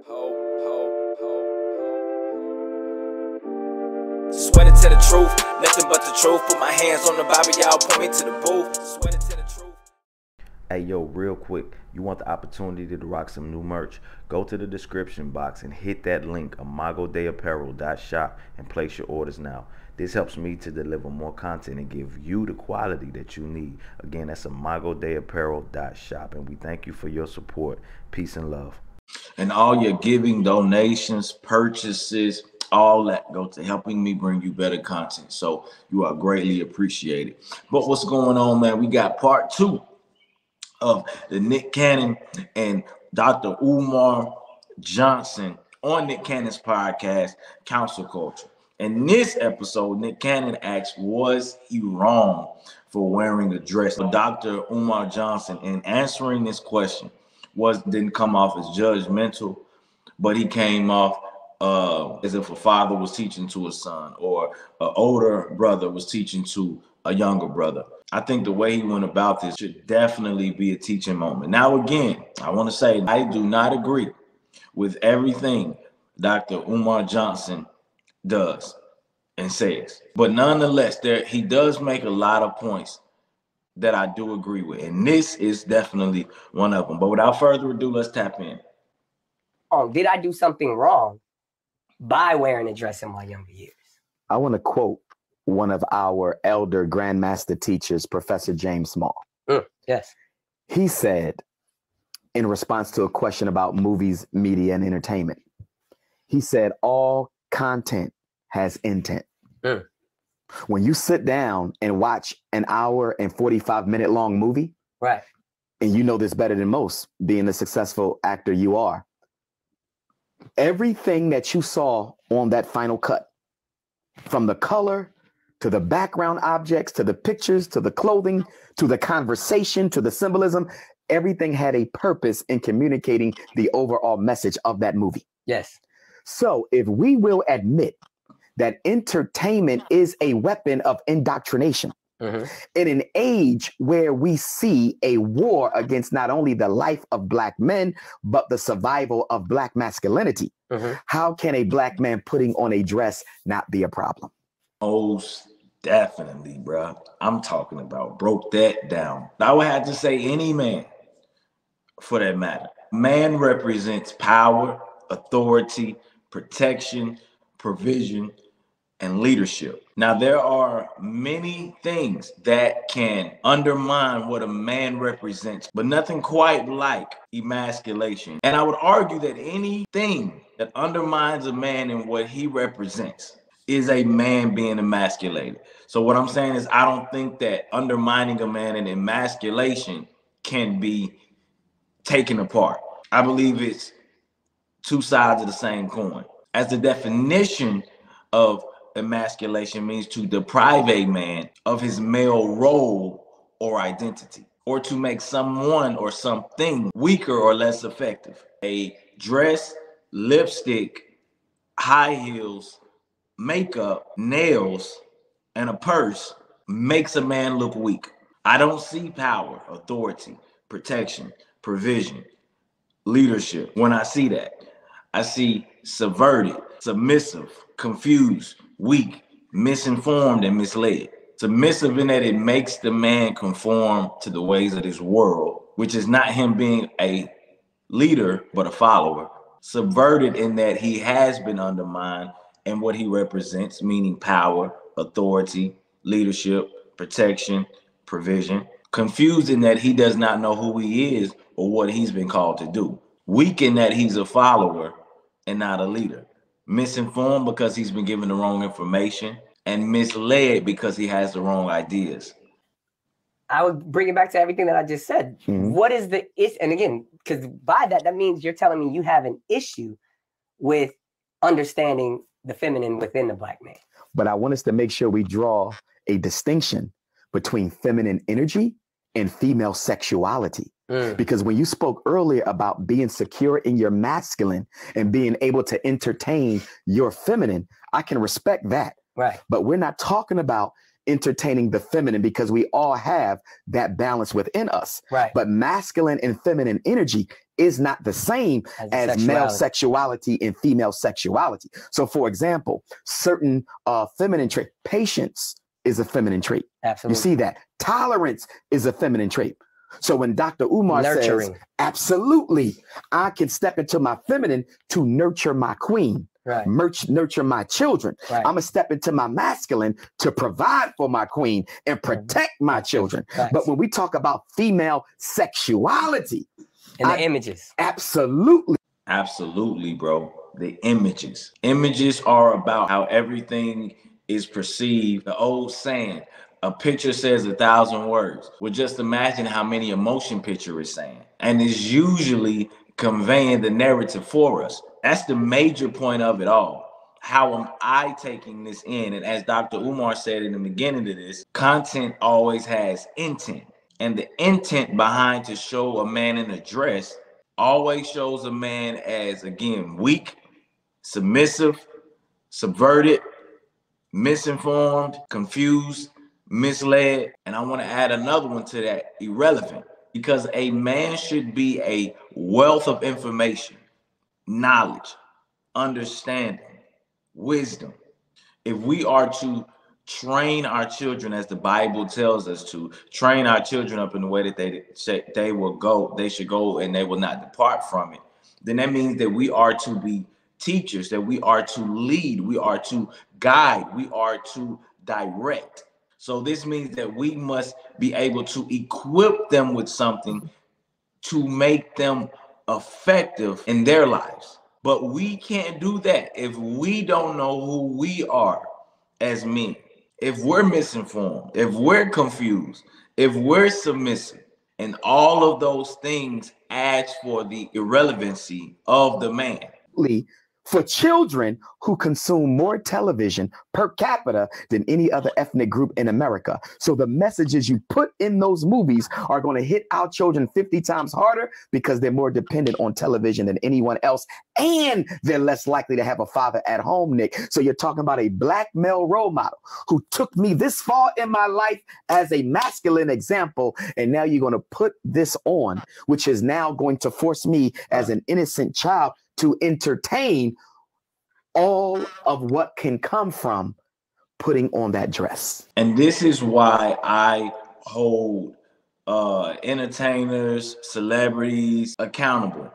Sweater to the truth, nothing but the truth. Put my hands on the Bible, y'all point me to the booth. Sweater to the truth. Hey, yo, real quick, you want the opportunity to rock some new merch? Go to the description box and hit that link, emasculation.shop, and place your orders now. This helps me to deliver more content and give you the quality that you need. Again, that's emasculation.shop, and we thank you for your support. Peace and love. And all your giving, donations, purchases, all that go to helping me bring you better content. So you are greatly appreciated. But what's going on, man? We got part 2 of the Nick Cannon and Dr. Umar Johnson on Nick Cannon's podcast, Council Culture. In this episode, Nick Cannon asked, was he wrong for wearing a dress? Dr. Umar Johnson, in answering this question, didn't come off as judgmental, but he came off as if a father was teaching to a son or an older brother was teaching to a younger brother. I think the way he went about this should definitely be a teaching moment. Now, again, I want to say I do not agree with everything Dr. Umar Johnson does and says, but nonetheless, he does make a lot of points that I do agree with, and this is definitely one of them. But without further ado, let's tap in. Did I do something wrong by wearing a dress in my younger years? I want to quote one of our elder grandmaster teachers, Professor James Small. Yes. He said, in response to a question about movies, media, and entertainment, he said, all content has intent. When you sit down and watch an hour and 45-minute long movie, right, and you know this better than most, being the successful actor you are, everything that you saw on that final cut, from the color to the background objects, to the pictures, to the clothing, to the conversation, to the symbolism, everything had a purpose in communicating the overall message of that movie. Yes. So if we will admit that entertainment is a weapon of indoctrination, in an age where we see a war against not only the life of Black men, but the survival of Black masculinity, how can a Black man putting on a dress not be a problem? Most definitely, bro. I'm talking about broke that down. I would have to say any man, for that matter. Man represents power, authority, protection, provision, and leadership. Now, there are many things that can undermine what a man represents, but nothing quite like emasculation. And I would argue that anything that undermines a man and what he represents is a man being emasculated. So what I'm saying is, I don't think that undermining a man and emasculation can be taken apart. I believe it's two sides of the same coin. As the definition of emasculation means to deprive a man of his male role or identity, or to make someone or something weaker or less effective. A dress, lipstick, high heels, makeup, nails, and a purse makes a man look weak. I don't see power, authority, protection, provision, leadership. When I see that, I see subverted, submissive, confused, weak, misinformed, and misled. Submissive in that it makes the man conform to the ways of this world, which is not him being a leader, but a follower. Subverted in that he has been undermined and what he represents, meaning power, authority, leadership, protection, provision. Confused in that he does not know who he is or what he's been called to do. Weak in that he's a follower and not a leader. Misinformed because he's been given the wrong information, and misled because he has the wrong ideas. I would bring it back to everything that I just said. What is the issue? And again, because by that means you're telling me you have an issue with understanding the feminine within the Black man. But I want us to make sure we draw a distinction between feminine energy and female sexuality. Because when you spoke earlier about being secure in your masculine and being able to entertain your feminine, I can respect that. Right. But we're not talking about entertaining the feminine, because we all have that balance within us. Right. But masculine and feminine energy is not the same as male sexuality and female sexuality. So, for example, certain feminine trait, patience is a feminine trait. Absolutely. You see that? Tolerance is a feminine trait. So when Dr. Umar says, absolutely, I can step into my feminine to nurture my queen, nurture my children. I'm going to step into my masculine to provide for my queen and protect my children. But when we talk about female sexuality, and the images. Absolutely. Absolutely, bro. The images. Images are about how everything is perceived. The old saying, a picture says 1,000 words. Well, just imagine how many emotion picture is saying. And it's usually conveying the narrative for us. That's the major point of it all. How am I taking this in? And as Dr. Umar said in the beginning of this, content always has intent. And the intent behind to show a man in a dress always shows a man as, again, weak, submissive, subverted, misinformed, confused, misled. And I want to add another one to that, irrelevant. Because a man should be a wealth of information, knowledge, understanding, wisdom. If we are to train our children, as the Bible tells us to, train our children up in the way that they will go, they should go, and they will not depart from it, then that means that we are to be teachers, that we are to lead, we are to guide, we are to direct. So this means that we must be able to equip them with something to make them effective in their lives. But we can't do that if we don't know who we are as men. If we're misinformed, if we're confused, if we're submissive, and all of those things adds for the irrelevancy of the man. For children who consume more television per capita than any other ethnic group in America. So the messages you put in those movies are going to hit our children 50 times harder because they're more dependent on television than anyone else. And they're less likely to have a father at home, Nick. So you're talking about a black male role model who took me this far in my life as a masculine example. And now you're going to put this on, which is now going to force me as an innocent child to entertain all of what can come from putting on that dress. And this is why I hold entertainers, celebrities accountable,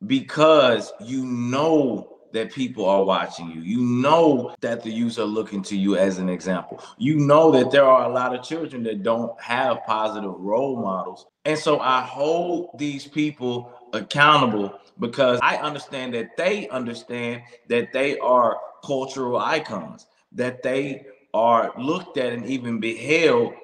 because you know that people are watching you. You know that the youth are looking to you as an example. You know that there are a lot of children that don't have positive role models. And so I hold these people accountable because I understand that they are cultural icons, that they are looked at and even beheld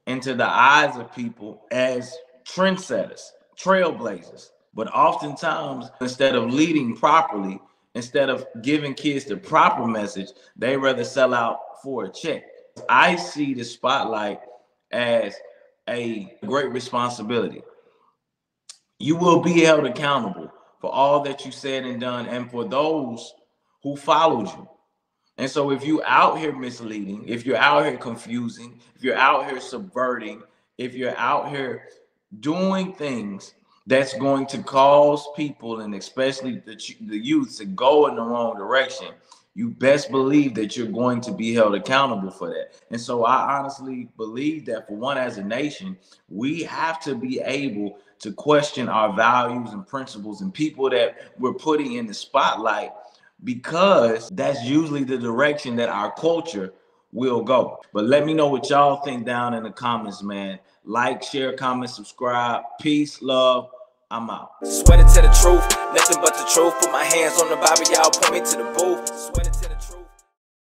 into the eyes of people as trendsetters, trailblazers. But oftentimes, instead of leading properly, instead of giving kids the proper message, they rather sell out for a check. I see the spotlight as a great responsibility. You will be held accountable for all that you said and done, and for those who followed you. And so if you're out here misleading, if you're out here confusing, if you're out here subverting, if you're out here doing things that's going to cause people, and especially the youth, to go in the wrong direction, you best believe that you're going to be held accountable for that. And so I honestly believe that, for one, as a nation, we have to be able to question our values and principles and people that we're putting in the spotlight, because that's usually the direction that our culture will go. But let me know what y'all think down in the comments, man. Like, share, comment, subscribe. Peace, love. I'm out. Swear to tell the truth, nothing but the truth. Put my hands on the Bible, y'all point me to the booth.